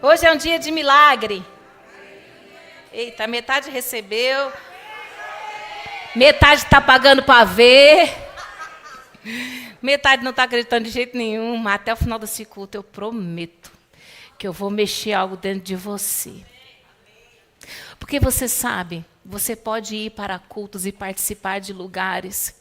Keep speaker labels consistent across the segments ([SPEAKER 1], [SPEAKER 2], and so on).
[SPEAKER 1] Hoje é um dia de milagre. Eita, metade recebeu. Metade está pagando para ver. Metade não está acreditando de jeito nenhum. Mas até o final desse culto eu prometo que eu vou mexer algo dentro de você. Porque você sabe, você pode ir para cultos e participar de lugares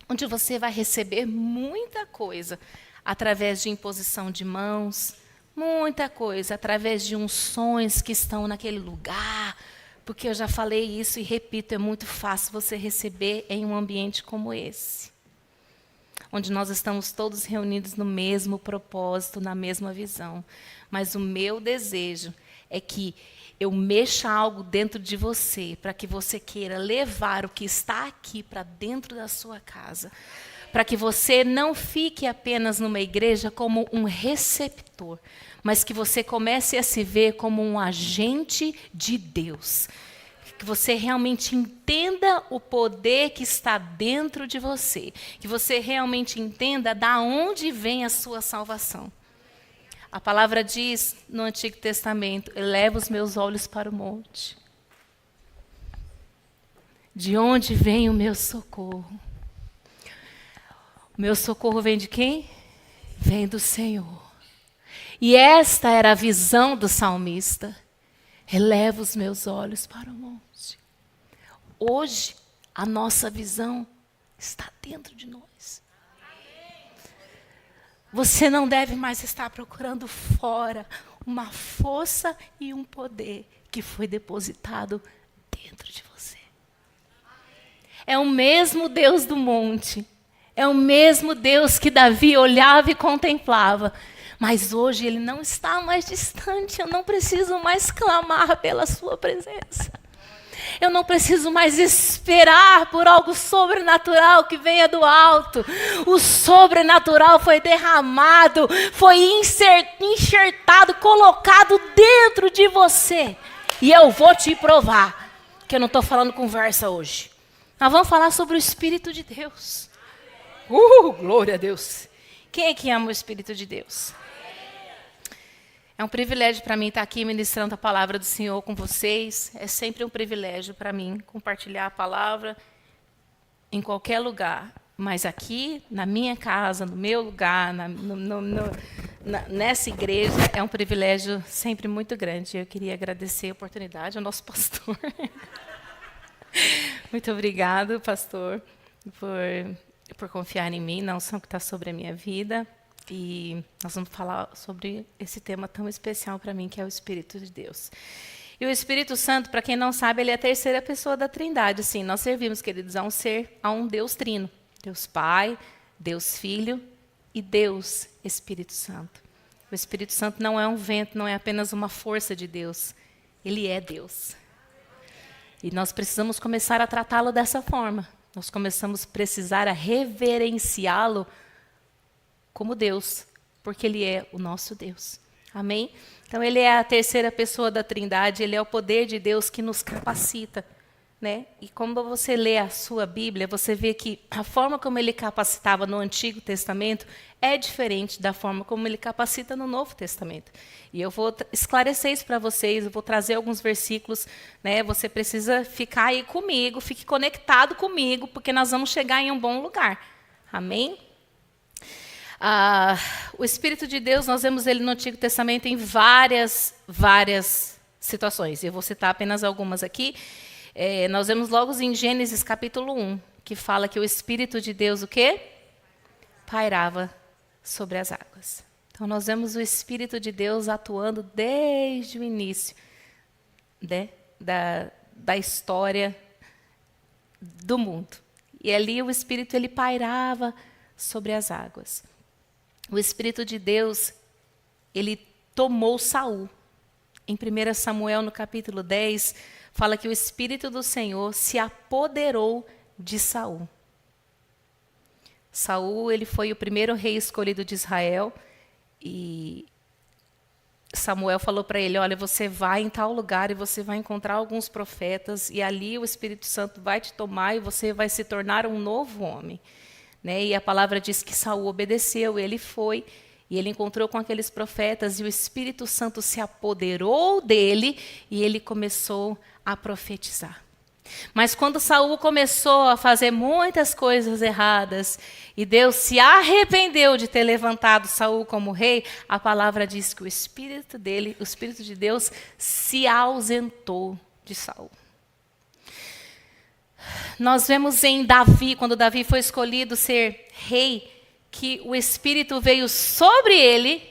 [SPEAKER 1] onde você vai receber muita coisa através de imposição de mãos, muita coisa através de unções que estão naquele lugar. Porque eu já falei isso e repito, é muito fácil você receber em um ambiente como esse, onde nós estamos todos reunidos no mesmo propósito, na mesma visão. Mas o meu desejo é que eu mexa algo dentro de você, para que você queira levar o que está aqui para dentro da sua casa, para que você não fique apenas numa igreja como um receptor, mas que você comece a se ver como um agente de Deus. Que você realmente entenda o poder que está dentro de você. Que você realmente entenda da onde vem a sua salvação. A palavra diz no Antigo Testamento: eleva os meus olhos para o monte. De onde vem o meu socorro? O meu socorro vem de quem? Vem do Senhor. E esta era a visão do salmista. Eleva os meus olhos para o monte. Hoje, a nossa visão está dentro de nós. Você não deve mais estar procurando fora uma força e um poder que foi depositado dentro de você. É o mesmo Deus do monte. É o mesmo Deus que Davi olhava e contemplava. Mas hoje ele não está mais distante. Eu não preciso mais clamar pela sua presença. Eu não preciso mais esperar por algo sobrenatural que venha do alto. O sobrenatural foi derramado, foi enxertado, colocado dentro de você. E eu vou te provar que eu não estou falando conversa hoje. Nós vamos falar sobre o Espírito de Deus. Glória a Deus. Quem é que ama o Espírito de Deus? É um privilégio para mim estar aqui ministrando a palavra do Senhor com vocês. É sempre um privilégio para mim compartilhar a palavra em qualquer lugar. Mas aqui, na minha casa, no meu lugar, nessa igreja, é um privilégio sempre muito grande. Eu queria agradecer a oportunidade ao nosso pastor. Muito obrigado, pastor, por confiar em mim, na unção que está sobre a minha vida. E nós vamos falar sobre esse tema tão especial para mim, que é o Espírito de Deus. E o Espírito Santo, para quem não sabe, ele é a terceira pessoa da Trindade. Assim, nós servimos, queridos, a um Deus trino. Deus Pai, Deus Filho e Deus Espírito Santo. O Espírito Santo não é um vento, não é apenas uma força de Deus. Ele é Deus. E nós precisamos começar a tratá-lo dessa forma. Nós começamos a precisar a reverenciá-lo como Deus, porque Ele é o nosso Deus. Amém? Então, Ele é a terceira pessoa da Trindade, Ele é o poder de Deus que nos capacita. Né? E quando você lê a sua Bíblia, você vê que a forma como Ele capacitava no Antigo Testamento é diferente da forma como Ele capacita no Novo Testamento. E eu vou esclarecer isso para vocês, eu vou trazer alguns versículos. Né? Você precisa ficar aí comigo, fique conectado comigo, porque nós vamos chegar em um bom lugar. Amém? O Espírito de Deus, nós vemos ele no Antigo Testamento em várias situações. Eu vou citar apenas algumas aqui. Nós vemos logo em Gênesis capítulo 1, que fala que o Espírito de Deus, o quê? Pairava sobre as águas. Então, nós vemos o Espírito de Deus atuando desde o início, né, da história do mundo. E ali o Espírito, ele pairava sobre as águas. O Espírito de Deus, ele tomou Saul. Em 1 Samuel, no capítulo 10, fala que o Espírito do Senhor se apoderou de Saul. Saul, ele foi o primeiro rei escolhido de Israel. E Samuel falou para ele, olha, você vai em tal lugar e você vai encontrar alguns profetas. E ali o Espírito Santo vai te tomar e você vai se tornar um novo homem. Né? E a palavra diz que Saul obedeceu, ele foi. E ele encontrou com aqueles profetas e o Espírito Santo se apoderou dele e ele começou a profetizar. Mas quando Saul começou a fazer muitas coisas erradas e Deus se arrependeu de ter levantado Saul como rei, a palavra diz que o Espírito dele, o Espírito de Deus, se ausentou de Saul. Nós vemos em Davi, quando Davi foi escolhido ser rei, que o Espírito veio sobre ele,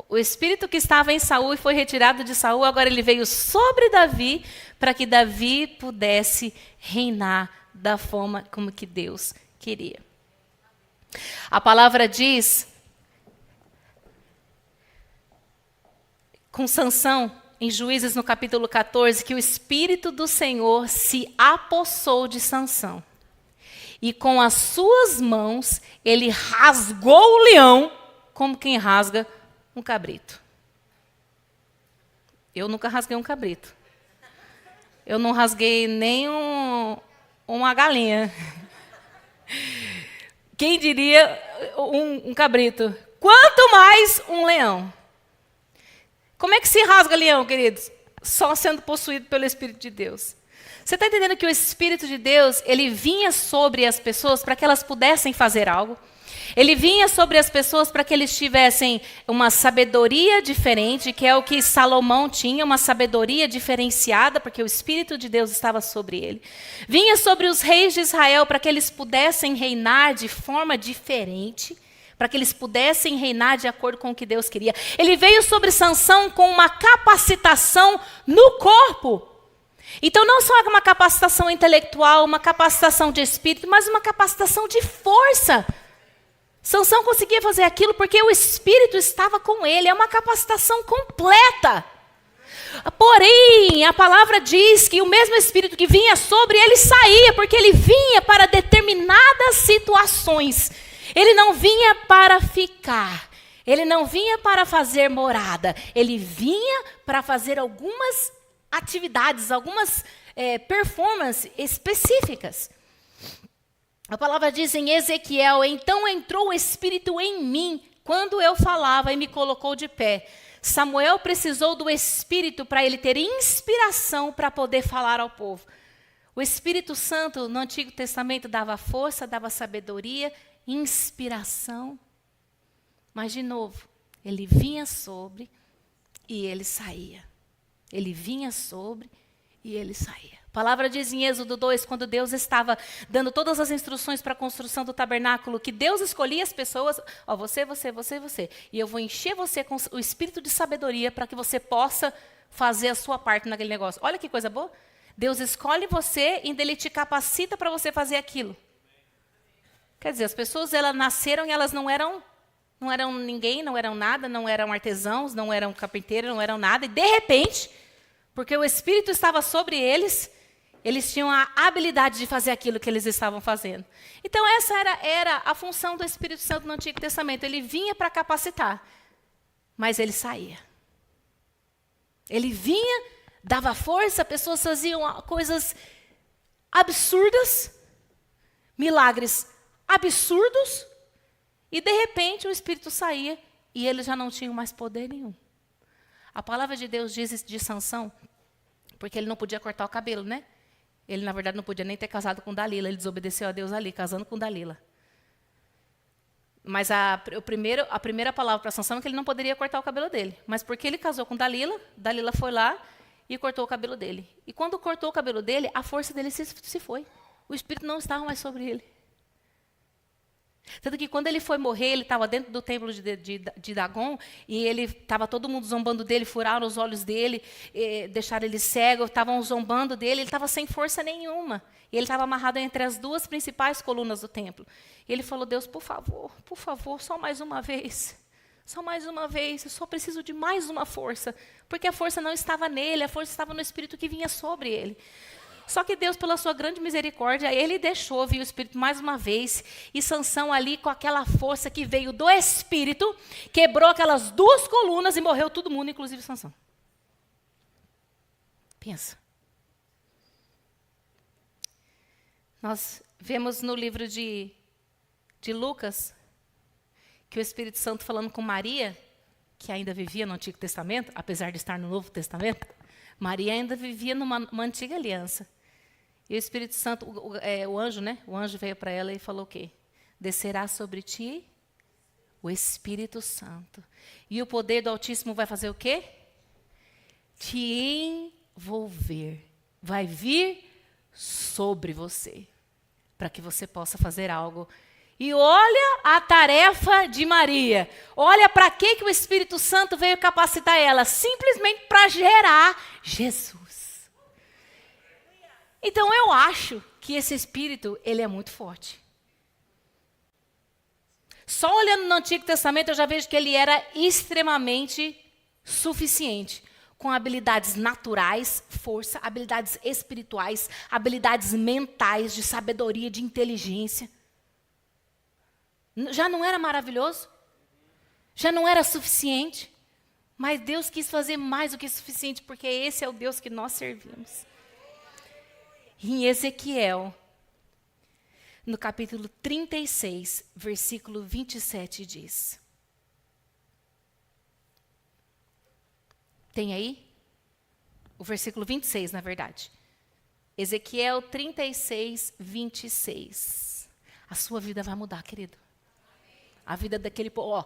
[SPEAKER 1] o Espírito que estava em Saul e foi retirado de Saul, agora ele veio sobre Davi, para que Davi pudesse reinar da forma como que Deus queria. A palavra diz, com Sansão, em Juízes no capítulo 14, que o Espírito do Senhor se apossou de Sansão. E com as suas mãos, ele rasgou o leão, como quem rasga um cabrito. Eu nunca rasguei um cabrito. Eu não rasguei nem uma galinha. Quem diria um cabrito? Quanto mais um leão. Como é que se rasga leão, queridos? Só sendo possuído pelo Espírito de Deus. Você está entendendo que o Espírito de Deus, ele vinha sobre as pessoas para que elas pudessem fazer algo? Ele vinha sobre as pessoas para que eles tivessem uma sabedoria diferente, que é o que Salomão tinha, uma sabedoria diferenciada, porque o Espírito de Deus estava sobre ele. Vinha sobre os reis de Israel para que eles pudessem reinar de forma diferente, para que eles pudessem reinar de acordo com o que Deus queria. Ele veio sobre Sansão com uma capacitação no corpo. Então, não só uma capacitação intelectual, uma capacitação de espírito, mas uma capacitação de força. Sansão conseguia fazer aquilo porque o Espírito estava com ele. É uma capacitação completa. Porém, a palavra diz que o mesmo Espírito que vinha sobre ele saía, porque ele vinha para determinadas situações. Ele não vinha para ficar. Ele não vinha para fazer morada. Ele vinha para fazer algumas atividades, algumas performances específicas. A palavra diz em Ezequiel, então entrou o Espírito em mim, quando eu falava e me colocou de pé. Samuel precisou do Espírito para ele ter inspiração para poder falar ao povo. O Espírito Santo no Antigo Testamento dava força, dava sabedoria, inspiração. Mas, de novo, ele vinha sobre e ele saía. Ele vinha sobre e ele saía. A palavra diz em Êxodo 2, quando Deus estava dando todas as instruções para a construção do tabernáculo, que Deus escolhia as pessoas, ó, você, e eu vou encher você com o espírito de sabedoria para que você possa fazer a sua parte naquele negócio. Olha que coisa boa. Deus escolhe você e Ele te capacita para você fazer aquilo. Quer dizer, as pessoas elas nasceram e elas não eram ninguém, não eram nada, não eram artesãos, não eram carpinteiros, não eram nada, e de repente, porque o Espírito estava sobre eles, eles tinham a habilidade de fazer aquilo que eles estavam fazendo. Então, essa era a função do Espírito Santo no Antigo Testamento. Ele vinha para capacitar, mas ele saía. Ele vinha, dava força, pessoas faziam coisas absurdas, milagres absurdos, e de repente o Espírito saía e eles já não tinham mais poder nenhum. A palavra de Deus diz de Sansão, porque ele não podia cortar o cabelo, né? Ele, na verdade, não podia nem ter casado com Dalila. Ele desobedeceu a Deus ali, casando com Dalila. Mas a primeira palavra para Sansão é que ele não poderia cortar o cabelo dele. Mas porque ele casou com Dalila, Dalila foi lá e cortou o cabelo dele. E quando cortou o cabelo dele, a força dele se foi. O Espírito não estava mais sobre ele. Tanto que quando ele foi morrer, ele estava dentro do templo de Dagon, e ele estava todo mundo zombando dele, furaram os olhos dele, deixaram ele cego, estavam zombando dele, ele estava sem força nenhuma. E ele estava amarrado entre as duas principais colunas do templo. E ele falou, Deus, por favor, só mais uma vez. Só mais uma vez, eu só preciso de mais uma força. Porque a força não estava nele, a força estava no Espírito que vinha sobre ele. Só que Deus, pela sua grande misericórdia, ele deixou vir o Espírito mais uma vez, e Sansão ali, com aquela força que veio do Espírito, quebrou aquelas duas colunas e morreu todo mundo, inclusive Sansão. Pensa. Nós vemos no livro de Lucas, que o Espírito Santo falando com Maria, que ainda vivia no Antigo Testamento, apesar de estar no Novo Testamento, Maria ainda vivia numa antiga aliança. E o Espírito Santo, o anjo, né? O anjo veio para ela e falou o quê? Descerá sobre ti o Espírito Santo. E o poder do Altíssimo vai fazer o quê? Te envolver. Vai vir sobre você, para que você possa fazer algo. E olha a tarefa de Maria. Olha para que o Espírito Santo veio capacitar ela. Simplesmente para gerar Jesus. Então eu acho que esse Espírito, ele é muito forte. Só olhando no Antigo Testamento eu já vejo que ele era extremamente suficiente. Com habilidades naturais, força, habilidades espirituais, habilidades mentais, de sabedoria, de inteligência. Já não era maravilhoso? Já não era suficiente? Mas Deus quis fazer mais do que suficiente, porque esse é o Deus que nós servimos. Em Ezequiel, no capítulo 36, versículo 27, diz... Tem aí? O versículo 26, na verdade. Ezequiel 36, 26. A sua vida vai mudar, querido. A vida daquele povo. Ó,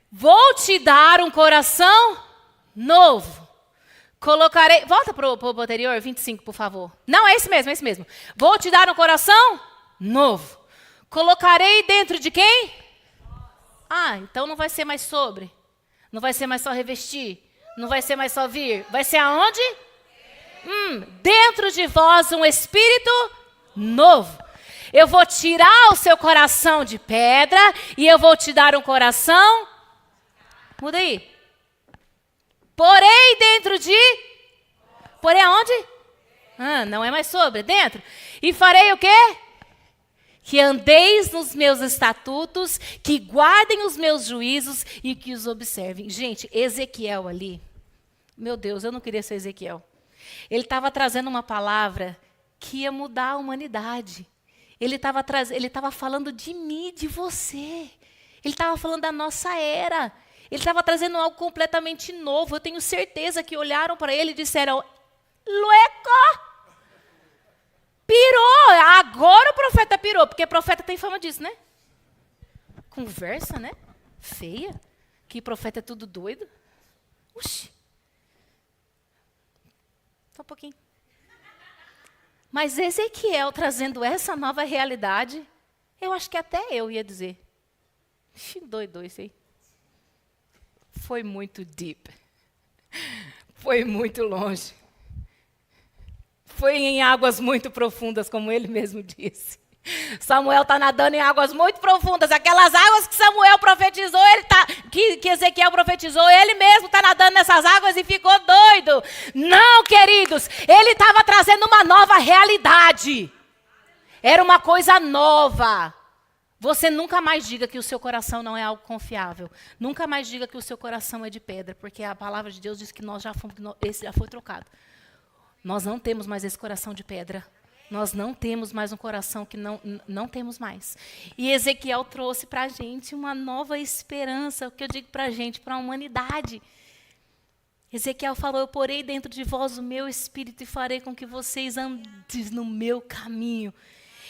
[SPEAKER 1] vou te dar um coração novo. Colocarei... Volta para o anterior, 25, por favor. Não, é esse mesmo, é esse mesmo. Vou te dar um coração novo. Colocarei dentro de quem? Ah, então não vai ser mais sobre. Não vai ser mais só revestir. Não vai ser mais só vir. Vai ser aonde? Dentro de vós um espírito novo. Eu vou tirar o seu coração de pedra e eu vou te dar um coração... Muda aí. Porém dentro de... Porém aonde? Não é mais sobre, dentro. E farei o quê? Que andeis nos meus estatutos, que guardem os meus juízos e que os observem. Gente, Ezequiel ali, meu Deus, eu não queria ser Ezequiel. Ele estava trazendo uma palavra que ia mudar a humanidade. Ele estava falando de mim, de você. Ele estava falando da nossa era. Ele estava trazendo algo completamente novo. Eu tenho certeza que olharam para ele e disseram, Lueco! Pirou! Agora o profeta pirou, porque profeta tem fama disso, né? Conversa, né? Feia. Que profeta é tudo doido. Oxi. Só um pouquinho. Mas Ezequiel trazendo essa nova realidade, eu acho que até eu ia dizer. Doido isso aí. Foi muito deep. Foi muito longe. Foi em águas muito profundas, como ele mesmo disse. Samuel está nadando em águas muito profundas. Aquelas águas que Samuel profetizou, que Ezequiel profetizou, ele mesmo está nadando nessas águas e ficou doido. Não, queridos, ele estava trazendo uma nova realidade. Era uma coisa nova. Você nunca mais diga que o seu coração não é algo confiável. Nunca mais diga que o seu coração é de pedra, porque a palavra de Deus diz que esse já foi trocado. Nós não temos mais esse coração de pedra. Nós não temos mais um coração que não temos mais. E Ezequiel trouxe para a gente uma nova esperança, o que eu digo para a gente, para a humanidade. Ezequiel falou, eu porei dentro de vós o meu espírito e farei com que vocês andes no meu caminho.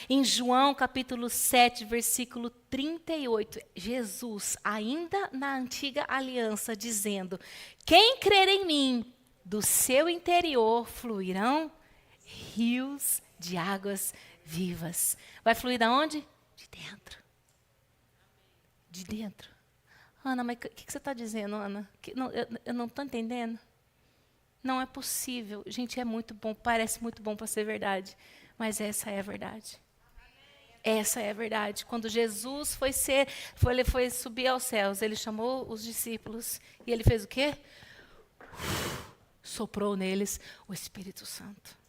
[SPEAKER 1] Em João capítulo 7, versículo 38, Jesus, ainda na antiga aliança, dizendo, quem crer em mim, do seu interior fluirão rios de águas vivas. Vai fluir de onde? De dentro. De dentro. Ana, mas o que você está dizendo, Ana? Eu não estou entendendo. Não é possível. Gente, é muito bom, parece muito bom para ser verdade. Mas essa é a verdade. Essa é a verdade. Quando Jesus foi subir aos céus, ele chamou os discípulos e ele fez o quê? Soprou neles o Espírito Santo.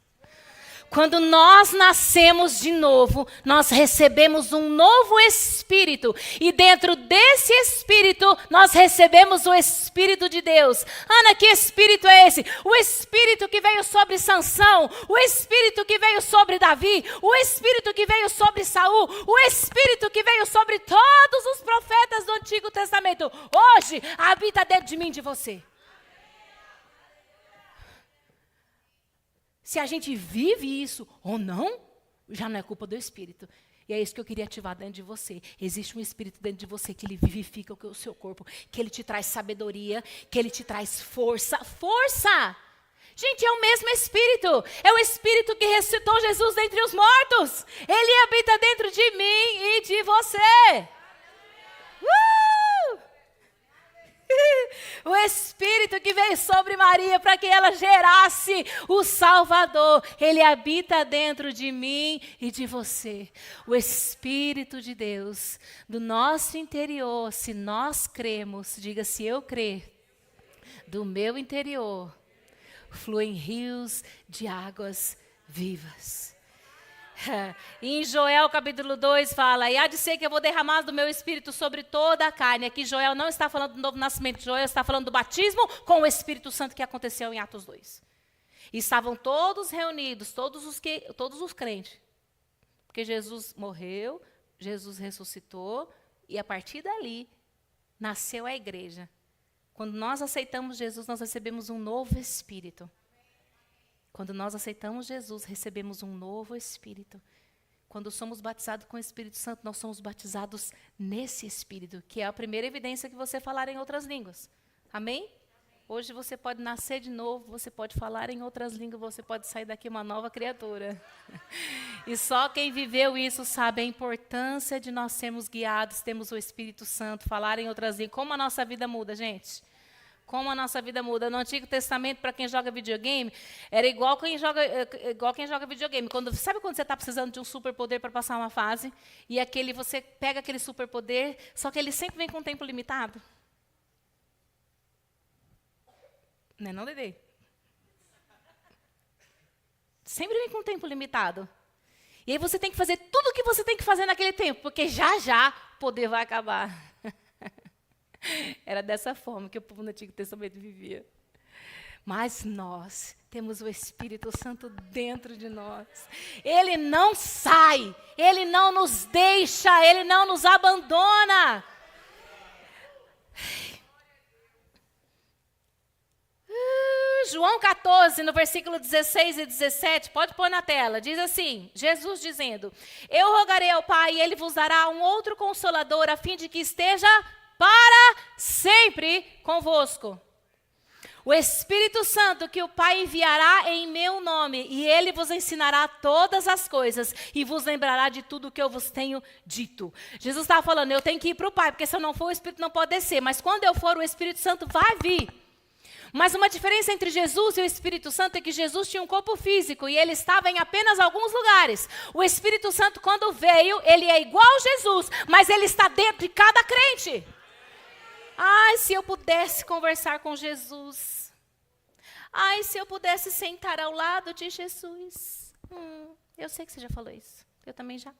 [SPEAKER 1] Quando nós nascemos de novo, nós recebemos um novo Espírito. E dentro desse Espírito, nós recebemos o Espírito de Deus. Ana, que Espírito é esse? O Espírito que veio sobre Sansão, o Espírito que veio sobre Davi, o Espírito que veio sobre Saul, o Espírito que veio sobre todos os profetas do Antigo Testamento, hoje habita dentro de mim e de você. Se a gente vive isso ou não, já não é culpa do Espírito. E é isso que eu queria ativar dentro de você. Existe um Espírito dentro de você que ele vivifica o seu corpo, que ele te traz sabedoria, que ele te traz força. Força! Gente, é o mesmo Espírito. É o Espírito que ressuscitou Jesus dentre os mortos. Ele habita dentro de mim e de você. O Espírito que veio sobre Maria para que ela gerasse o Salvador. Ele habita dentro de mim e de você. O Espírito de Deus, do nosso interior, se nós cremos, diga se eu crer, do meu interior, fluem rios de águas vivas. E em Joel capítulo 2 fala, e há de ser que eu vou derramar do meu Espírito sobre toda a carne. Aqui Joel não está falando do novo nascimento, Joel está falando do batismo com o Espírito Santo que aconteceu em Atos 2. E estavam todos reunidos, todos os crentes. Porque Jesus morreu, Jesus ressuscitou, e a partir dali nasceu a igreja. Quando nós aceitamos Jesus, nós recebemos um novo Espírito. Quando nós aceitamos Jesus, recebemos um novo Espírito. Quando somos batizados com o Espírito Santo, nós somos batizados nesse Espírito, que é a primeira evidência que você falar em outras línguas. Amém? Hoje você pode nascer de novo, você pode falar em outras línguas, você pode sair daqui uma nova criatura. E só quem viveu isso sabe a importância de nós sermos guiados, temos o Espírito Santo, falar em outras línguas. Como a nossa vida muda, gente? Como a nossa vida muda. No Antigo Testamento, para quem joga videogame, era igual quem joga videogame. Sabe quando você está precisando de um superpoder para passar uma fase? E você pega aquele superpoder, só que ele sempre vem com um tempo limitado? Não, Dedê? Sempre vem com um tempo limitado. E aí você tem que fazer tudo o que você tem que fazer naquele tempo, porque já o poder vai acabar. Era dessa forma que o povo no Antigo Testamento vivia. Mas nós temos o Espírito Santo dentro de nós. Ele não sai, ele não nos deixa, ele não nos abandona. João 14, no versículo 16 e 17, pode pôr na tela, diz assim, Jesus dizendo, eu rogarei ao Pai e ele vos dará um outro Consolador, a fim de que esteja para sempre convosco. O Espírito Santo que o Pai enviará em meu nome, e ele vos ensinará todas as coisas, e vos lembrará de tudo o que eu vos tenho dito. Jesus estava falando, eu tenho que ir para o Pai, porque se eu não for, o Espírito não pode descer, mas quando eu for, o Espírito Santo vai vir. Mas uma diferença entre Jesus e o Espírito Santo é que Jesus tinha um corpo físico e ele estava em apenas alguns lugares. O Espírito Santo, quando veio, ele é igual a Jesus, mas ele está dentro de cada crente. Ai, se eu pudesse conversar com Jesus. Ai, se eu pudesse sentar ao lado de Jesus. Eu sei que você já falou isso. Eu também já.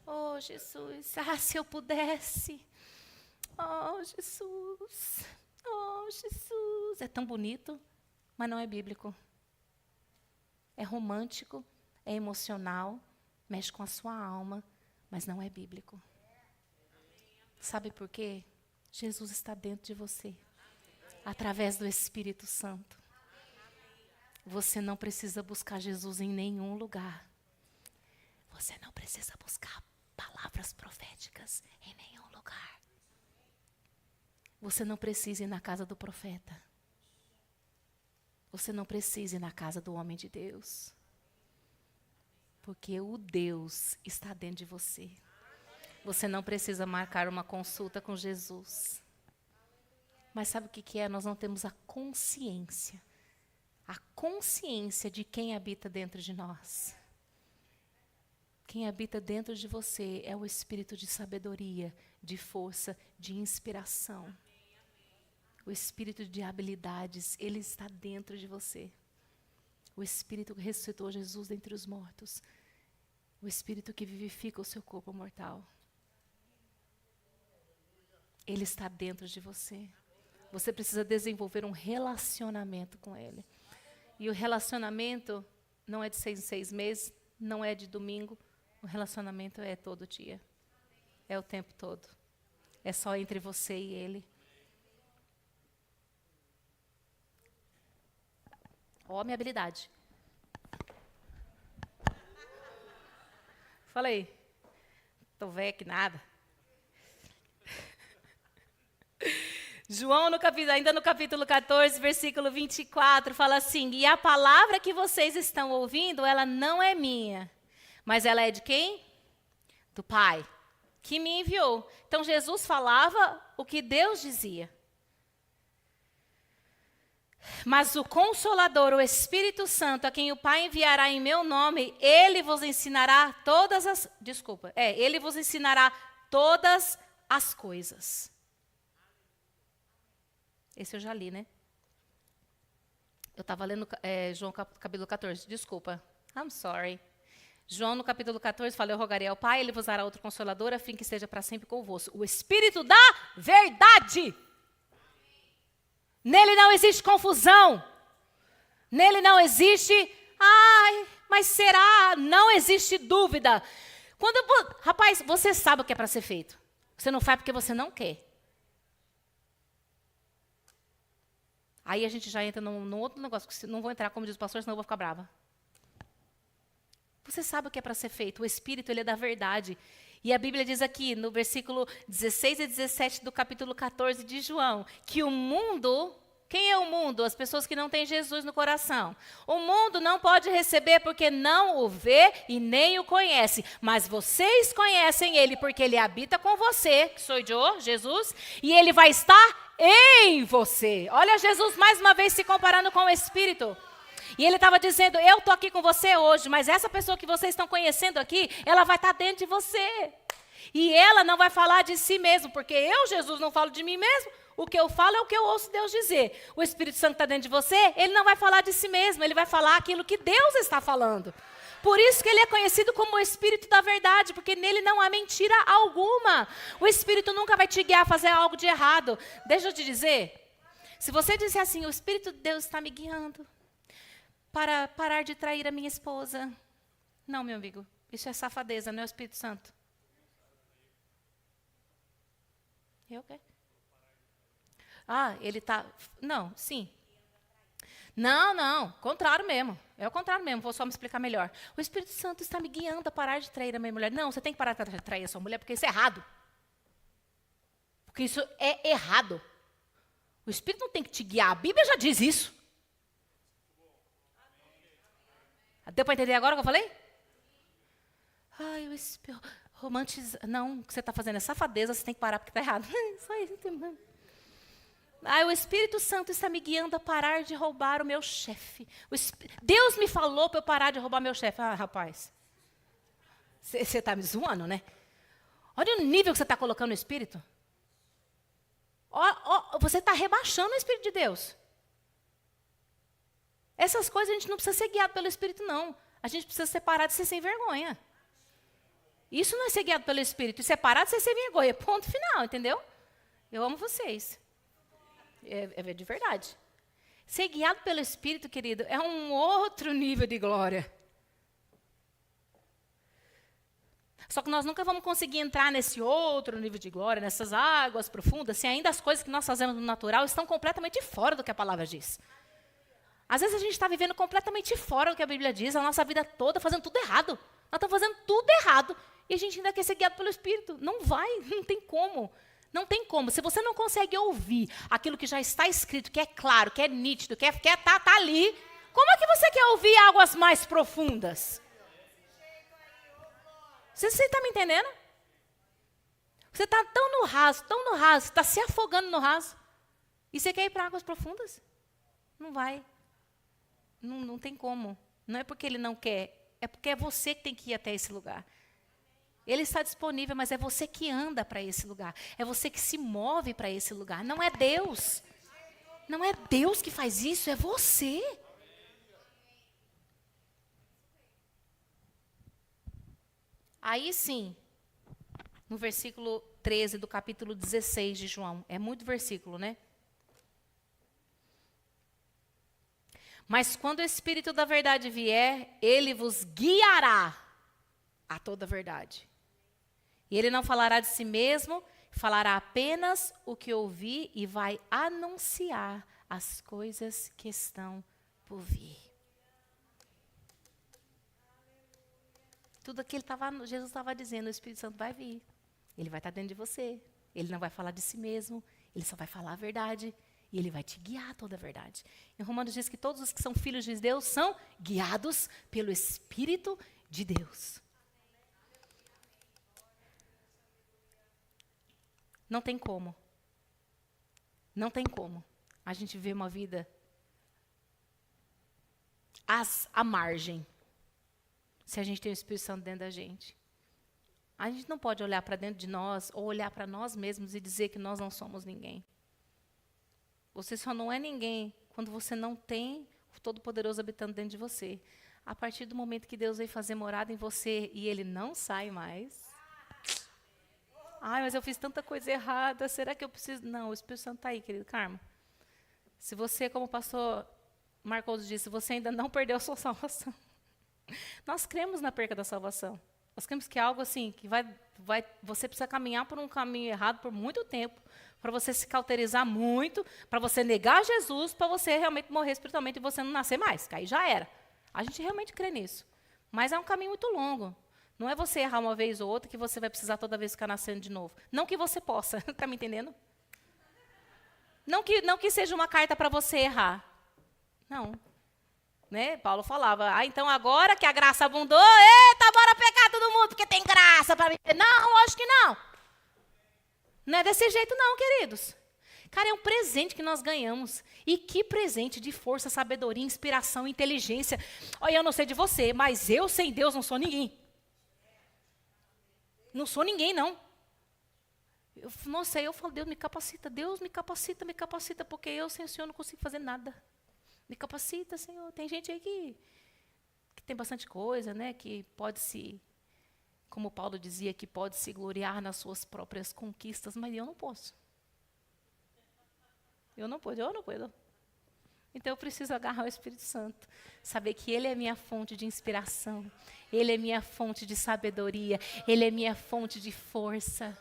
[SPEAKER 1] Oh, Jesus. Ah, se eu pudesse. Oh, Jesus. Oh, Jesus. É tão bonito, mas não é bíblico. É romântico, é emocional, mexe com a sua alma, mas não é bíblico. Sabe por quê? Jesus está dentro de você, através do Espírito Santo. Você não precisa buscar Jesus em nenhum lugar. Você não precisa buscar palavras proféticas em nenhum lugar. Você não precisa ir na casa do profeta. Você não precisa ir na casa do homem de Deus. Porque o Deus está dentro de você. Você não precisa marcar uma consulta com Jesus. Mas sabe o que é? Nós não temos a consciência. A consciência de quem habita dentro de nós. Quem habita dentro de você é o espírito de sabedoria, de força, de inspiração. O espírito de habilidades, ele está dentro de você. O espírito que ressuscitou Jesus dentre os mortos. O espírito que vivifica o seu corpo mortal. Ele está dentro de você. Você precisa desenvolver um relacionamento com ele. E o relacionamento não é de 6 em 6 meses, não é de domingo. O relacionamento é todo dia. É o tempo todo. é só entre você e Ele. Ó, minha habilidade. Falei, tô velha que nada. João, ainda no capítulo 14, versículo 24, fala assim: e a palavra que vocês estão ouvindo, ela não é minha, mas ela é de quem? Do Pai, que me enviou. Então, Jesus falava o que Deus dizia. Mas o Consolador, o Espírito Santo, a quem o Pai enviará em meu nome, ele vos ensinará todas as... ele vos ensinará todas as coisas. Esse eu já li, né? Eu estava lendo João capítulo 14, desculpa. I'm sorry. João no capítulo 14 fala: eu rogarei ao Pai, ele vos dará outro Consolador, a fim que esteja para sempre convosco. O Espírito da verdade. Nele não existe confusão. Nele não existe, mas será? Não existe dúvida. Rapaz, você sabe o que é para ser feito. Você não faz porque você não quer. Aí a gente já entra num outro negócio, que não vou entrar, como diz o pastor, senão eu vou ficar brava. Você sabe o que é para ser feito. O Espírito, ele é da verdade. E a Bíblia diz aqui, no versículo 16 e 17 do capítulo 14 de João, que o mundo... Quem é o mundo? As pessoas que não têm Jesus no coração. O mundo não pode receber porque não o vê e nem o conhece. Mas vocês conhecem ele porque ele habita com você, que sou eu, Jesus, e ele vai estar em você. Olha Jesus mais uma vez se comparando com o Espírito. E ele estava dizendo: eu estou aqui com você hoje, mas essa pessoa que vocês estão conhecendo aqui, ela vai estar dentro de você. E ela não vai falar de si mesmo, porque eu, Jesus, não falo de mim mesmo. O que eu falo é o que eu ouço Deus dizer. O Espírito Santo está dentro de você, ele não vai falar de si mesmo, ele vai falar aquilo que Deus está falando. Por isso que ele é conhecido como o Espírito da verdade, porque nele não há mentira alguma. O Espírito nunca vai te guiar a fazer algo de errado. Deixa eu te dizer, se você disser assim: o Espírito de Deus está me guiando para parar de trair a minha esposa. Não, meu amigo, isso é safadeza, não é o Espírito Santo. Eu quê? Ele está... Não, sim. Não, contrário mesmo. É o contrário mesmo, vou só me explicar melhor. O Espírito Santo está me guiando a parar de trair a minha mulher. Não, você tem que parar de trair a sua mulher, porque isso é errado. Porque isso é errado. O Espírito não tem que te guiar, a Bíblia já diz isso. Deu para entender agora o que eu falei? O Espírito... Não, o que você está fazendo é safadeza, você tem que parar porque está errado. Só isso, o Espírito Santo está me guiando a parar de roubar o meu chefe. Deus me falou para eu parar de roubar meu chefe. Rapaz, você está me zoando, né? Olha o nível que você está colocando no Espírito. Você está rebaixando o Espírito de Deus. Essas coisas a gente não precisa ser guiado pelo Espírito, não. A gente precisa ser parado de ser sem vergonha. Isso não é ser guiado pelo Espírito. Isso é parar de ser sem vergonha. Ponto final, entendeu? Eu amo vocês. É de verdade. Ser guiado pelo Espírito, querido, é um outro nível de glória. Só que nós nunca vamos conseguir entrar nesse outro nível de glória, nessas águas profundas, se ainda as coisas que nós fazemos no natural estão completamente fora do que a palavra diz. Às vezes a gente está vivendo completamente fora do que a Bíblia diz, a nossa vida toda fazendo tudo errado. Nós estamos fazendo tudo errado e a gente ainda quer ser guiado pelo Espírito. Não vai, não tem como. Não tem como. Se você não consegue ouvir aquilo que já está escrito, que é claro, que é nítido, que tá ali, como é que você quer ouvir águas mais profundas? Você está me entendendo? Você está tão no raso, está se afogando no raso. E você quer ir para águas profundas? Não vai. Não tem como. Não é porque ele não quer, é porque é você que tem que ir até esse lugar. Ele está disponível, mas é você que anda para esse lugar. É você que se move para esse lugar. Não é Deus. Não é Deus que faz isso, é você. Aí sim, no versículo 13 do capítulo 16 de João. É muito versículo, né? Mas quando o Espírito da verdade vier, ele vos guiará a toda a verdade. E ele não falará de si mesmo, falará apenas o que ouvir e vai anunciar as coisas que estão por vir. Tudo aquilo Jesus estava dizendo, o Espírito Santo vai vir. Ele vai estar dentro de você. Ele não vai falar de si mesmo, ele só vai falar a verdade. E ele vai te guiar a toda a verdade. Em Romanos diz que todos os que são filhos de Deus são guiados pelo Espírito de Deus. Não tem como. Não tem como a gente ver uma vida à margem, se a gente tem o Espírito Santo dentro da gente. A gente não pode olhar para dentro de nós ou olhar para nós mesmos e dizer que nós não somos ninguém. Você só não é ninguém quando você não tem o Todo-Poderoso habitando dentro de você. A partir do momento que Deus veio fazer morada em você e Ele não sai mais. Ai, mas eu fiz tanta coisa errada, será que eu preciso? Não, o Espírito Santo está aí, querido Carmo. Se você, como o pastor Marcos disse, você ainda não perdeu a sua salvação. Nós cremos na perca da salvação. Nós cremos que é algo assim, que você precisa caminhar por um caminho errado por muito tempo, para você se cauterizar muito, para você negar Jesus, para você realmente morrer espiritualmente e você não nascer mais, que aí já era. A gente realmente crê nisso. Mas é um caminho muito longo. Não é você errar uma vez ou outra que você vai precisar toda vez ficar nascendo de novo. Não que você possa, está me entendendo? Não que seja uma carta para você errar. Não. Né? Paulo falava, então agora que a graça abundou, eita, bora pecar todo mundo, porque tem graça para viver. Não, acho que não. Não é desse jeito não, queridos. Cara, é um presente que nós ganhamos. E que presente de força, sabedoria, inspiração, inteligência. Olha, eu não sei de você, mas eu sem Deus não sou ninguém. Não sou ninguém, não. Eu falo, Deus me capacita, porque eu sem o Senhor não consigo fazer nada. Me capacita, Senhor. Tem gente aí que tem bastante coisa, né? Que pode se, como Paulo dizia, que pode se gloriar nas suas próprias conquistas, mas eu não posso. Eu não puedo. Então eu preciso agarrar o Espírito Santo, saber que Ele é minha fonte de inspiração, Ele é minha fonte de sabedoria, Ele é minha fonte de força.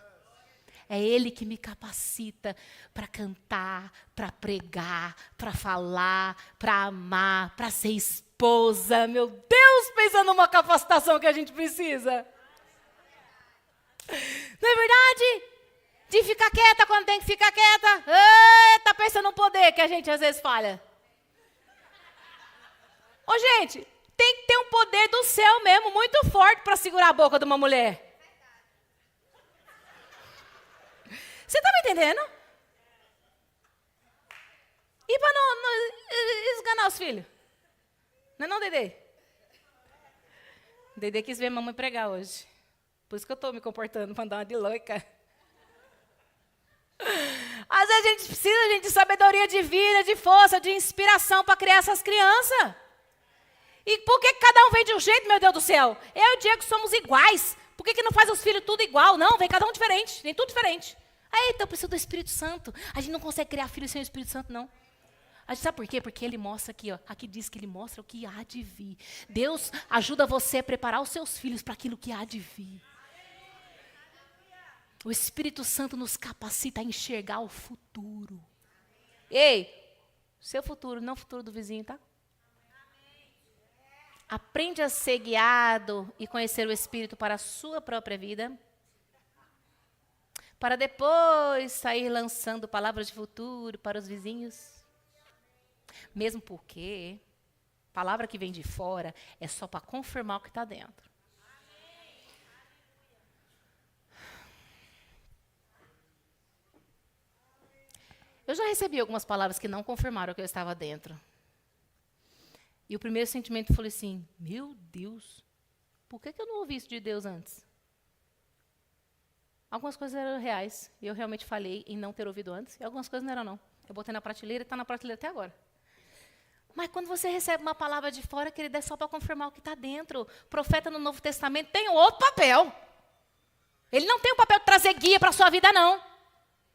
[SPEAKER 1] É Ele que me capacita para cantar, para pregar, para falar, para amar, para ser esposa. Meu Deus, pensa numa capacitação que a gente precisa. Não é verdade? De ficar quieta quando tem que ficar quieta. Eita, pensa no poder que a gente às vezes falha. Ô, gente, tem que ter um poder do céu mesmo, muito forte para segurar a boca de uma mulher. Você está me entendendo? E para não esganar os filhos? Não é não, Dedê? Dedê quis ver a mamãe pregar hoje. Por isso que eu estou me comportando para dar uma de louca. Às vezes a gente precisa, de sabedoria divina, de força, de inspiração para criar essas crianças. E por que cada um vem de um jeito, meu Deus do céu? Eu e o Diego somos iguais. Por que não faz os filhos tudo igual? Não, vem cada um diferente, vem tudo diferente. Eita, eu preciso do Espírito Santo. A gente não consegue criar filhos sem o Espírito Santo, não. A gente sabe por quê? Porque Ele mostra aqui, ó. Aqui diz que Ele mostra o que há de vir. Deus ajuda você a preparar os seus filhos para aquilo que há de vir. O Espírito Santo nos capacita a enxergar o futuro. Ei, seu futuro, não o futuro do vizinho, tá? Aprende a ser guiado e conhecer o Espírito para a sua própria vida, para depois sair lançando palavras de futuro para os vizinhos. Mesmo porque palavra que vem de fora é só para confirmar o que está dentro. Eu já recebi algumas palavras que não confirmaram o que eu estava dentro. E o primeiro sentimento foi assim, meu Deus, por que eu não ouvi isso de Deus antes? Algumas coisas eram reais, e eu realmente falei em não ter ouvido antes, e algumas coisas não eram não. Eu botei na prateleira e está na prateleira até agora. Mas quando você recebe uma palavra de fora, querida, é só para confirmar o que está dentro. Profeta no Novo Testamento tem um outro papel. Ele não tem o papel de trazer guia para a sua vida, não.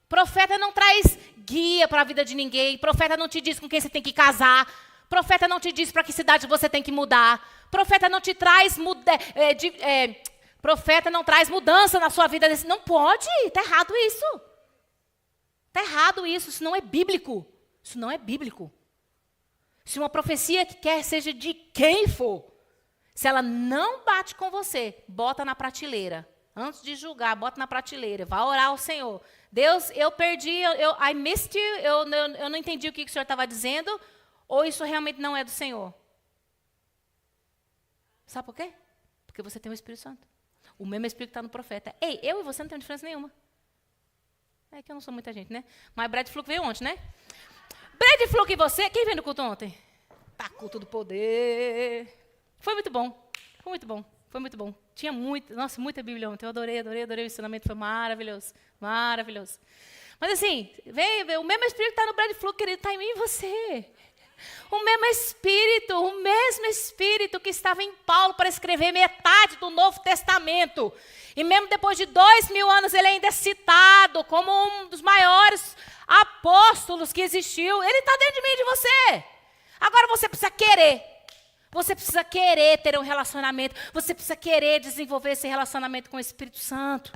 [SPEAKER 1] Profeta não traz guia para a vida de ninguém. Profeta não te diz com quem você tem que casar. Profeta não te diz para que cidade você tem que mudar. Profeta não te traz Profeta não traz mudança na sua vida. Não pode, está errado isso. Está errado isso, isso não é bíblico. Isso não é bíblico. Se uma profecia que quer seja de quem for, se ela não bate com você, bota na prateleira. Antes de julgar, bota na prateleira. Vai orar ao Senhor. Deus, eu perdi, I missed you, eu não entendi o que o Senhor estava dizendo, ou isso realmente não é do Senhor. Sabe por quê? Porque você tem o Espírito Santo. O mesmo Espírito está no profeta. Ei, eu e você não temos diferença nenhuma. É que eu não sou muita gente, né? Mas Brad Fluke veio ontem, né? Brad Fluke e você, quem veio no culto ontem? Tá, culto do poder. Foi muito bom, foi muito bom, foi muito bom. Tinha muita Bíblia ontem. Eu adorei o ensinamento, foi maravilhoso, maravilhoso. Mas assim, veio o mesmo Espírito que está no Brad Fluke, querido, está em mim e você. O mesmo Espírito que estava em Paulo para escrever metade do Novo Testamento. E mesmo depois de 2000 anos, ele ainda é citado como um dos maiores apóstolos que existiu. Ele está dentro de mim e de você. Agora você precisa querer. Você precisa querer ter um relacionamento. Você precisa querer desenvolver esse relacionamento com o Espírito Santo.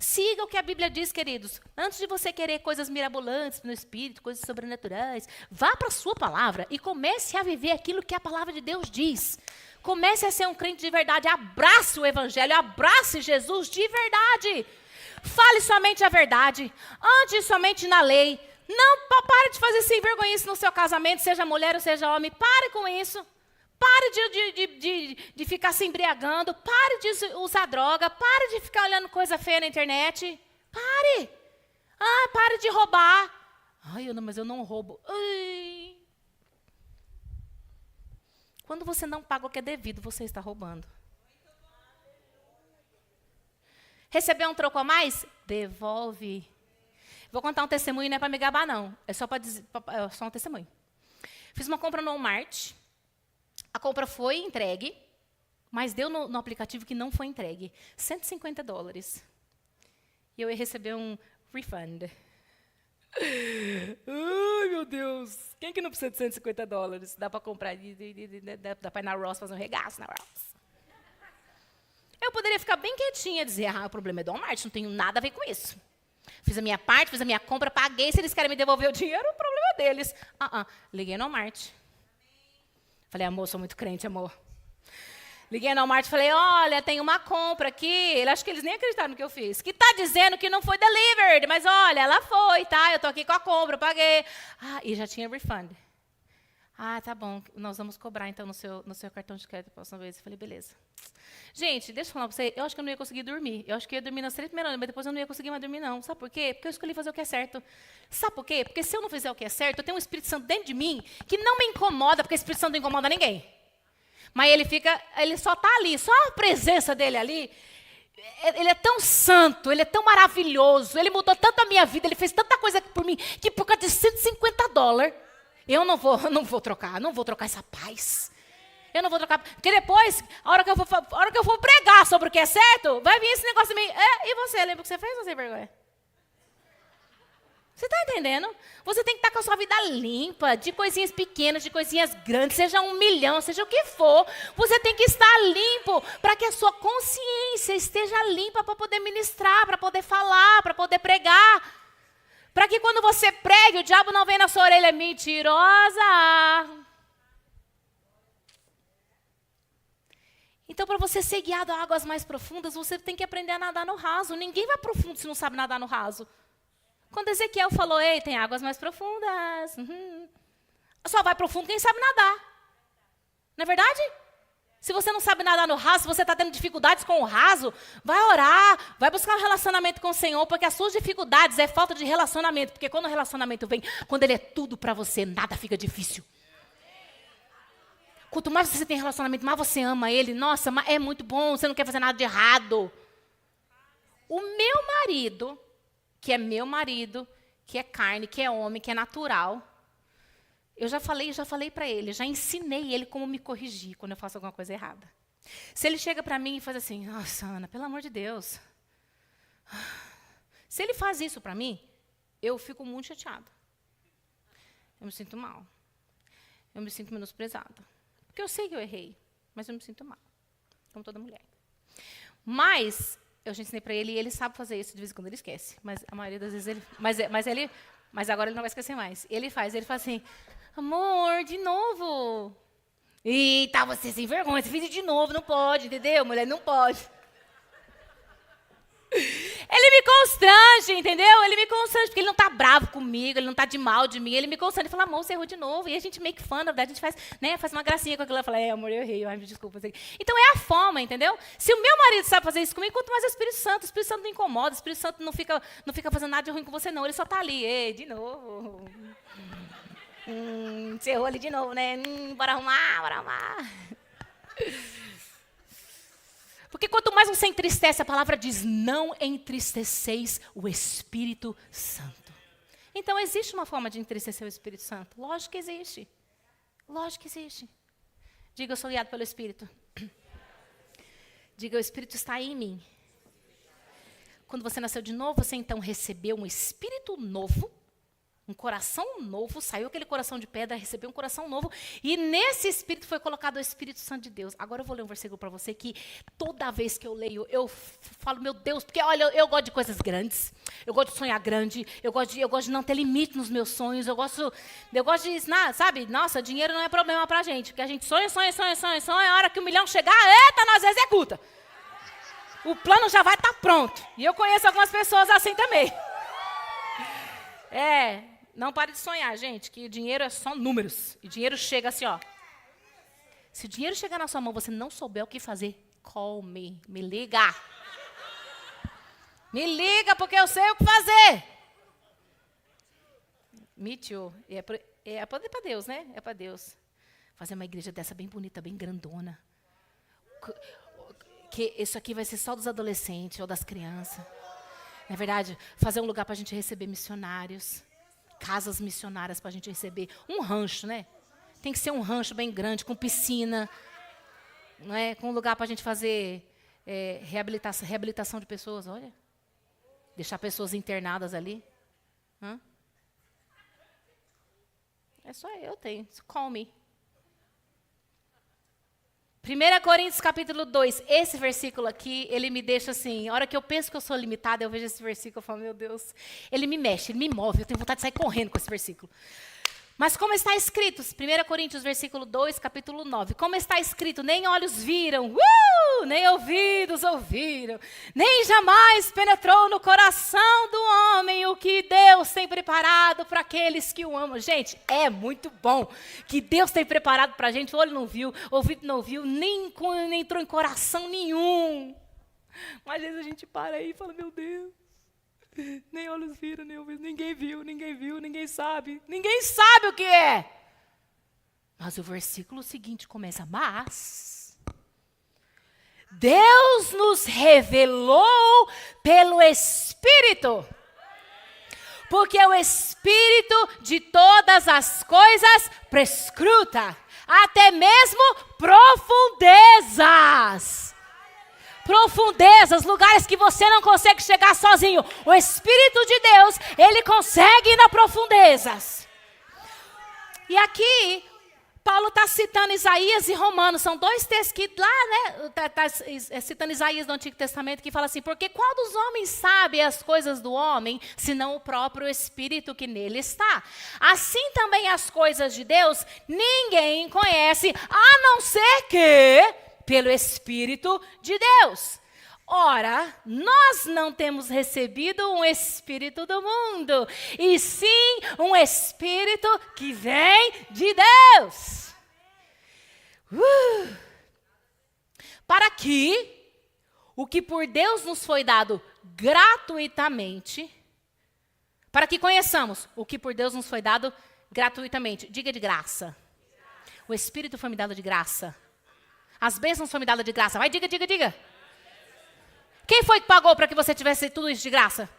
[SPEAKER 1] Siga o que a Bíblia diz, queridos. Antes de você querer coisas mirabolantes no Espírito, coisas sobrenaturais, vá para a sua palavra e comece a viver aquilo que a palavra de Deus diz. Comece a ser um crente de verdade. Abrace o Evangelho, abrace Jesus de verdade. Fale somente a verdade. Ande somente na lei. Não pare de fazer sem vergonhice no seu casamento, seja mulher ou seja homem. Pare com isso. Pare de ficar se embriagando. Pare de usar droga. Pare de ficar olhando coisa feia na internet. Pare. Pare de roubar. Mas eu não roubo. Ai. Quando você não paga o que é devido, você está roubando. Recebeu um troco a mais? Devolve. Vou contar um testemunho, não é para me gabar, não. É só um testemunho. Fiz uma compra no Walmart. A compra foi entregue, mas deu no aplicativo que não foi entregue. $150. E eu ia receber um refund. Ai, meu Deus. Quem que não precisa de $150? Dá para comprar, dá para ir na Ross fazer um regaço na Ross. Eu poderia ficar bem quietinha e dizer, o problema é do Walmart, não tenho nada a ver com isso. Fiz a minha parte, fiz a minha compra, paguei. Se eles querem me devolver o dinheiro, o problema é deles. Liguei no Walmart. Falei, amor, sou muito crente, amor. Liguei no Walmart e falei, olha, tem uma compra aqui. Acho que eles nem acreditaram no que eu fiz. Que está dizendo que não foi delivered. Mas olha, ela foi, tá? Eu estou aqui com a compra, eu paguei. E já tinha refund. Tá bom, nós vamos cobrar então no seu cartão de crédito a próxima vez. Eu falei, beleza. Gente, deixa eu falar para você, eu acho que eu não ia conseguir dormir. Eu acho que eu ia dormir nas 3 primeiras horas, mas depois eu não ia conseguir mais dormir, não. Sabe por quê? Porque eu escolhi fazer o que é certo. Sabe por quê? Porque se eu não fizer o que é certo, eu tenho um Espírito Santo dentro de mim que não me incomoda, porque o Espírito Santo não incomoda ninguém. Mas ele só está ali, só a presença dele ali. Ele é tão santo, ele é tão maravilhoso, ele mudou tanto a minha vida, ele fez tanta coisa por mim, que por causa de $150, eu não vou trocar essa paz. Eu não vou trocar, porque depois, a hora que eu for pregar sobre o que é certo, vai vir esse negócio de mim. E você, lembra o que você fez, você vergonha? Você está entendendo? Você tem que estar com a sua vida limpa, de coisinhas pequenas, de coisinhas grandes, seja 1 milhão, seja o que for. Você tem que estar limpo para que a sua consciência esteja limpa para poder ministrar, para poder falar, para poder pregar. Para que quando você pregue, o diabo não venha na sua orelha, mentirosa. Então, para você ser guiado a águas mais profundas, você tem que aprender a nadar no raso. Ninguém vai profundo se não sabe nadar no raso. Quando Ezequiel falou, ei, tem águas mais profundas. Só vai profundo quem sabe nadar. Não é verdade? Se você não sabe nadar no raso, se você está tendo dificuldades com o raso, vai orar, vai buscar um relacionamento com o Senhor, porque as suas dificuldades é falta de relacionamento. Porque quando o relacionamento vem, quando ele é tudo para você, nada fica difícil. Quanto mais você tem relacionamento, mais você ama ele. Nossa, é muito bom, você não quer fazer nada de errado. O meu marido, que é meu marido, que é carne, que é homem, que é natural, eu já falei para ele, já ensinei ele como me corrigir quando eu faço alguma coisa errada. Se ele chega para mim e faz assim, nossa, Ana, pelo amor de Deus. Se ele faz isso para mim, eu fico muito chateada. Eu me sinto mal. Eu me sinto menosprezada. Porque eu sei que eu errei, mas eu me sinto mal, como toda mulher. Mas eu já ensinei para ele e ele sabe fazer isso, de vez em quando ele esquece. Mas a maioria das vezes ele... Mas agora ele não vai esquecer mais. Ele faz assim, amor, de novo. Eita, você sem vergonha, você fez de novo, não pode, entendeu? Mulher, não pode. Ele me constrange, entendeu? Ele me constrange, porque ele não está bravo comigo, ele não está de mal de mim, ele me constrange, ele fala, amor, você errou de novo, e a gente make fun, na verdade, a gente faz, né, faz uma gracinha com aquilo, eu falo, amor, eu errei, ai, me desculpa. Então é a forma, entendeu? Se o meu marido sabe fazer isso comigo, quanto mais o Espírito Santo não incomoda, o Espírito Santo não fica fazendo nada de ruim com você, não, ele só está ali, ei, de novo. Você errou ali de novo, né? Bora arrumar. Porque quanto mais você entristece, a palavra diz, não entristeceis o Espírito Santo. Então, existe uma forma de entristecer o Espírito Santo? Lógico que existe. Lógico que existe. Diga, eu sou guiado pelo Espírito. Diga, o Espírito está em mim. Quando você nasceu de novo, você então recebeu um Espírito novo, um coração novo, saiu aquele coração de pedra, recebeu um coração novo, e nesse Espírito foi colocado o Espírito Santo de Deus. Agora eu vou ler um versículo para você que toda vez que eu leio, eu falo, meu Deus, porque olha, eu gosto de coisas grandes, eu gosto de sonhar grande, eu gosto de não ter limite nos meus sonhos, eu gosto de, sabe, nossa, dinheiro não é problema pra gente, porque a gente sonha, a hora que o milhão chegar, eita, nós executa. O plano já vai estar pronto. E eu conheço algumas pessoas assim também. Não pare de sonhar, gente, que o dinheiro é só números. E dinheiro chega assim, ó. Se o dinheiro chegar na sua mão, você não souber o que fazer, call me. Me liga. Me liga, porque eu sei o que fazer. Me too. É para Deus, né? É para Deus. Fazer uma igreja dessa bem bonita, bem grandona. Que isso aqui vai ser só dos adolescentes ou das crianças. Não é verdade? Fazer um lugar para a gente receber missionários. Casas missionárias para a gente receber. Um rancho, né? Tem que ser um rancho bem grande, com piscina. Não é? Com um lugar para a gente fazer reabilitação de pessoas. Olha. Deixar pessoas internadas ali. É só eu tenho. Call me. 1 Coríntios capítulo 2, esse versículo aqui, ele me deixa assim, a hora que eu penso que eu sou limitada, eu vejo esse versículo e falo, meu Deus, ele me mexe, ele me move, eu tenho vontade de sair correndo com esse versículo. Mas como está escrito, 1 Coríntios versículo 2, capítulo 9, como está escrito, nem olhos viram, nem ouvidos ouviram, nem jamais penetrou no coração do homem o que Deus tem preparado para aqueles que o amam. Gente, é muito bom que Deus tem preparado para a gente, o olho não viu, o ouvido não viu, nem entrou em coração nenhum. Mas às vezes a gente para aí e fala, meu Deus. Nem olhos viram, nem ouvidos, ninguém viu, ninguém sabe o que é. Mas o versículo seguinte começa, mas Deus nos revelou pelo Espírito, porque o Espírito de todas as coisas prescruta, até mesmo profundezas. Profundezas, lugares que você não consegue chegar sozinho. O Espírito de Deus, ele consegue ir nas profundezas. E aqui, Paulo está citando Isaías e Romanos. São dois textos que lá, né, tá citando Isaías do Antigo Testamento, que fala assim, porque qual dos homens sabe as coisas do homem, senão o próprio Espírito que nele está? Assim também as coisas de Deus, ninguém conhece, a não ser que pelo Espírito de Deus. Ora, nós não temos recebido um Espírito do mundo, e sim um Espírito que vem de Deus. Para que o que por Deus nos foi dado gratuitamente, para que conheçamos o que por Deus nos foi dado gratuitamente. Diga de graça. O Espírito foi me dado de graça. As bênçãos foram me dadas de graça. Vai, diga. Quem foi que pagou para que você tivesse tudo isso de graça?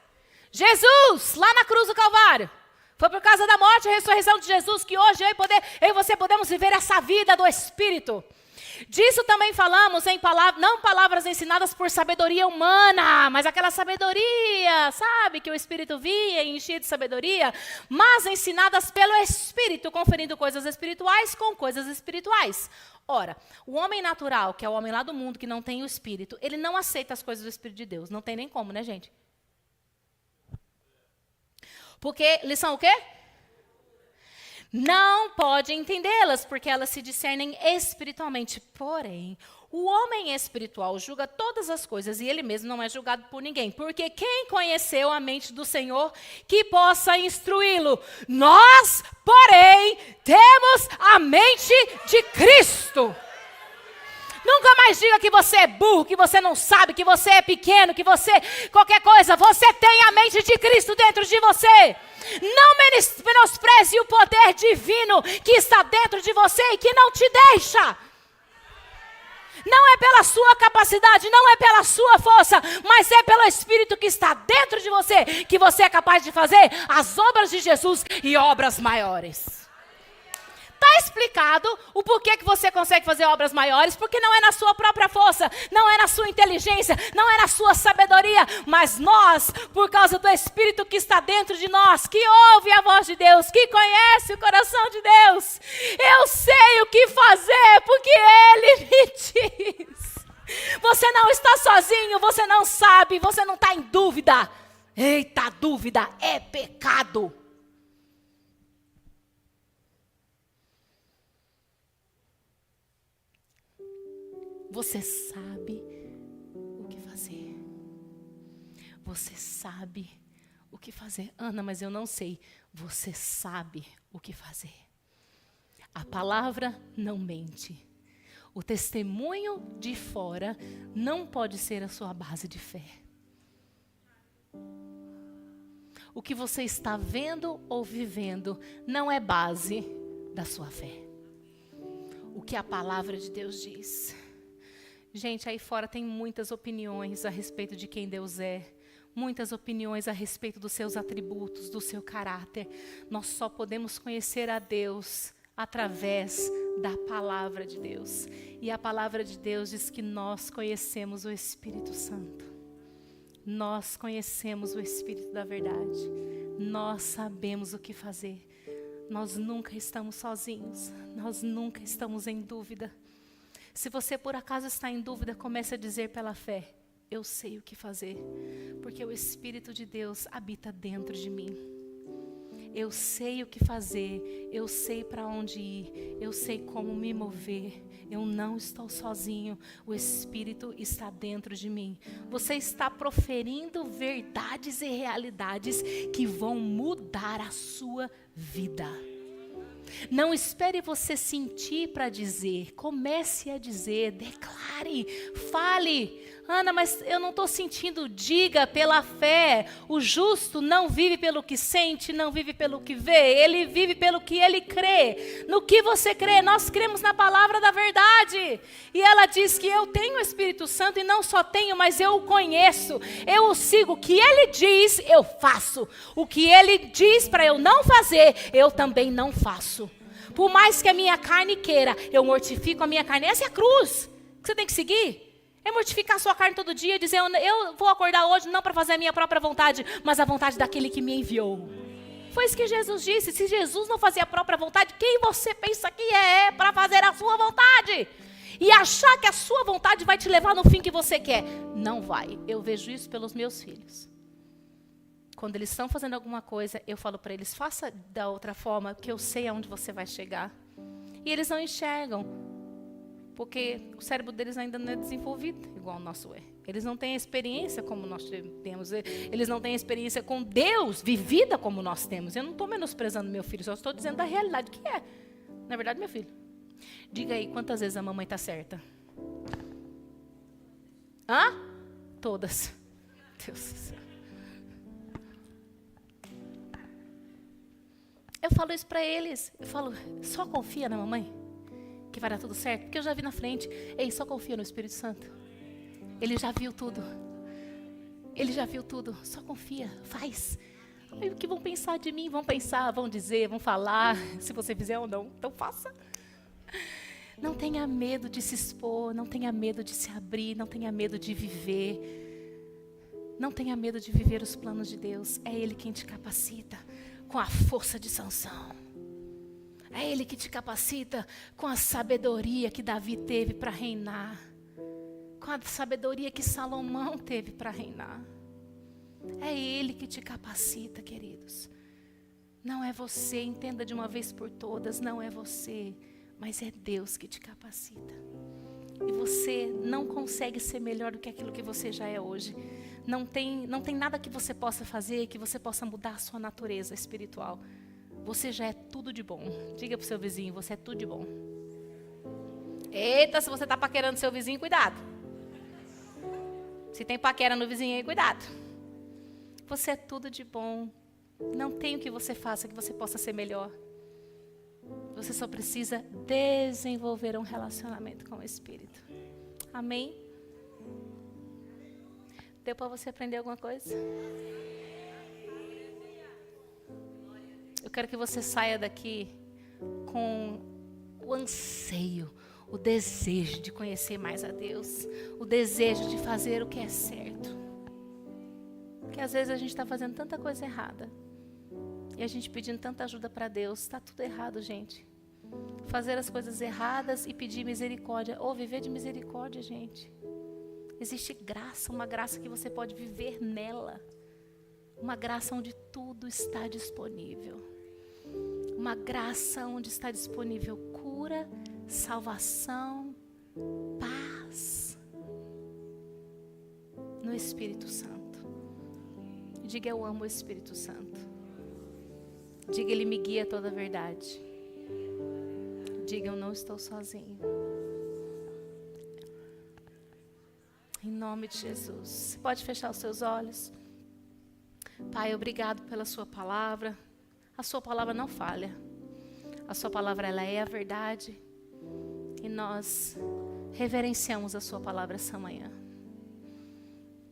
[SPEAKER 1] Jesus, lá na cruz do Calvário. Foi por causa da morte e ressurreição de Jesus que hoje eu e você podemos viver essa vida do Espírito. Disso também falamos em não palavras ensinadas por sabedoria humana, mas aquela sabedoria, sabe, que o Espírito vinha e enchia de sabedoria, mas ensinadas pelo Espírito, conferindo coisas espirituais com coisas espirituais. Ora, o homem natural, que é o homem lá do mundo, que não tem o Espírito, ele não aceita as coisas do Espírito de Deus. Não tem nem como, né, gente? Porque, lição o quê? Não pode entendê-las, porque elas se discernem espiritualmente. Porém, o homem espiritual julga todas as coisas e ele mesmo não é julgado por ninguém. Porque quem conheceu a mente do Senhor que possa instruí-lo? Nós, porém, temos a mente de Cristo. Nunca mais diga que você é burro, que você não sabe, que você é pequeno, que você... qualquer coisa. Você tem a mente de Cristo dentro de você. Não menospreze o poder divino que está dentro de você e que não te deixa. Não é pela sua capacidade, não é pela sua força, mas é pelo Espírito que está dentro de você que você é capaz de fazer as obras de Jesus e obras maiores. Está explicado o porquê que você consegue fazer obras maiores, porque não é na sua própria força, não é na sua inteligência, não é na sua sabedoria, mas nós, por causa do Espírito que está dentro de nós, que ouve a voz de Deus, que conhece o coração de Deus, eu sei o que fazer, porque Ele me diz. Você não está sozinho, você não sabe, você não está em dúvida. Eita, dúvida é pecado. Você sabe o que fazer. Você sabe o que fazer. Ana, mas eu não sei. Você sabe o que fazer. A palavra não mente. O testemunho de fora não pode ser a sua base de fé. O que você está vendo ou vivendo não é base da sua fé. O que a palavra de Deus diz. Gente, aí fora tem muitas opiniões a respeito de quem Deus é. Muitas opiniões a respeito dos seus atributos, do seu caráter. Nós só podemos conhecer a Deus através da palavra de Deus. E a palavra de Deus diz que nós conhecemos o Espírito Santo. Nós conhecemos o Espírito da verdade. Nós sabemos o que fazer. Nós nunca estamos sozinhos. Nós nunca estamos em dúvida. Se você por acaso está em dúvida, comece a dizer pela fé: eu sei o que fazer, porque o Espírito de Deus habita dentro de mim. Eu sei o que fazer, eu sei para onde ir, eu sei como me mover. Eu não estou sozinho, o Espírito está dentro de mim. Você está proferindo verdades e realidades que vão mudar a sua vida. Não espere você sentir para dizer, comece a dizer, declare, fale. Ana, mas eu não estou sentindo, diga pela fé. O justo não vive pelo que sente, não vive pelo que vê, ele vive pelo que ele crê. No que você crê? Nós cremos na palavra da verdade. E ela diz que eu tenho o Espírito Santo e não só tenho, mas eu o conheço. Eu o sigo, o que ele diz, eu faço. O que ele diz para eu não fazer, eu também não faço. Por mais que a minha carne queira, eu mortifico a minha carne. Essa é a cruz que você tem que seguir. É mortificar a sua carne todo dia e dizer, eu vou acordar hoje não para fazer a minha própria vontade, mas a vontade daquele que me enviou. Foi isso que Jesus disse. Se Jesus não fazia a própria vontade, quem você pensa que é para fazer a sua vontade? E achar que a sua vontade vai te levar no fim que você quer. Não vai. Eu vejo isso pelos meus filhos. Quando eles estão fazendo alguma coisa, eu falo para eles, faça da outra forma, que eu sei aonde você vai chegar. E eles não enxergam, porque o cérebro deles ainda não é desenvolvido igual o nosso é. Eles não têm experiência como nós temos. Eles não têm experiência com Deus, vivida como nós temos. Eu não estou menosprezando meu filho, só estou dizendo da realidade que é. Na verdade, meu filho. Diga aí, quantas vezes a mamãe está certa? Hã? Todas. Deus do céu. Eu falo isso para eles. Eu falo, só confia na mamãe, que vai dar tudo certo. Porque eu já vi na frente. Ei, só confia no Espírito Santo. Ele já viu tudo. Ele já viu tudo. Só confia, faz. Aí, o que vão pensar de mim? Vão pensar, vão dizer, vão falar. Se você fizer ou não, então faça. Não tenha medo de se expor, não tenha medo de se abrir, não tenha medo de viver. Não tenha medo de viver os planos de Deus. É Ele quem te capacita com a força de Sansão. É Ele que te capacita com a sabedoria que Davi teve para reinar. Com a sabedoria que Salomão teve para reinar. É Ele que te capacita, queridos. Não é você, entenda de uma vez por todas, não é você, mas é Deus que te capacita. E você não consegue ser melhor do que aquilo que você já é hoje. Não tem nada que você possa fazer, que você possa mudar a sua natureza espiritual. Você já é tudo de bom. Diga para o seu vizinho, você é tudo de bom. Eita, se você está paquerando seu vizinho, cuidado. Se tem paquera no vizinho aí, cuidado. Você é tudo de bom. Não tem o que você faça que você possa ser melhor. Você só precisa desenvolver um relacionamento com o Espírito. Amém? Deu para você aprender alguma coisa? Eu quero que você saia daqui com o anseio, o desejo de conhecer mais a Deus, o desejo de fazer o que é certo. Porque às vezes a gente está fazendo tanta coisa errada e a gente pedindo tanta ajuda para Deus. Está tudo errado, gente. Fazer as coisas erradas e pedir misericórdia, ou viver de misericórdia, gente. Existe graça, uma graça que você pode viver nela. Uma graça onde tudo está disponível. Uma graça onde está disponível cura, salvação, paz. No Espírito Santo. Diga, eu amo o Espírito Santo. Diga, Ele me guia a toda a verdade. Diga, eu não estou sozinho. Em nome de Jesus. Você pode fechar os seus olhos. Pai, obrigado pela sua palavra. A sua palavra não falha. A sua palavra, ela é a verdade. E nós reverenciamos a sua palavra essa manhã.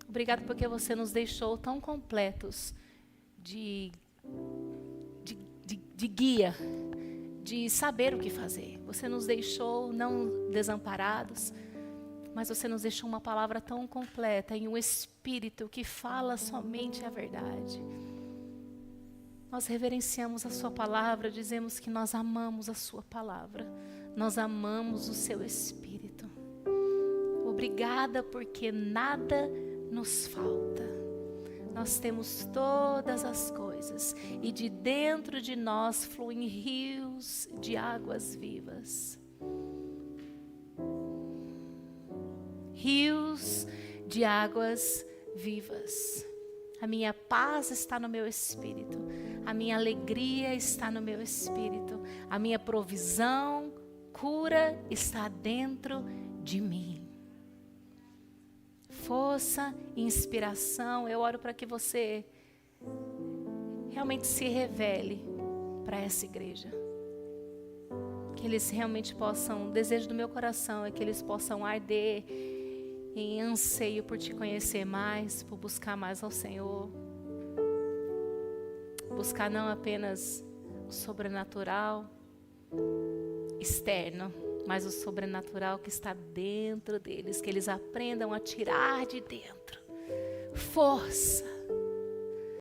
[SPEAKER 1] Obrigado porque você nos deixou tão completos de guia, de saber o que fazer. Você nos deixou não desamparados, mas você nos deixou uma palavra tão completa, em um Espírito que fala somente a verdade. Nós reverenciamos a sua palavra, dizemos que nós amamos a sua palavra, nós amamos o seu Espírito. Obrigada porque nada nos falta. Nós temos todas as coisas e de dentro de nós fluem rios de águas vivas. Rios de águas vivas. A minha paz está no meu espírito. A minha alegria está no meu espírito. A minha provisão, cura está dentro de mim. Força, inspiração. Eu oro para que você realmente se revele para essa igreja. Que eles realmente possam, o desejo do meu coração é que eles possam arder em anseio por te conhecer mais, por buscar mais ao Senhor. Buscar não apenas o sobrenatural externo, mas o sobrenatural que está dentro deles, que eles aprendam a tirar de dentro força,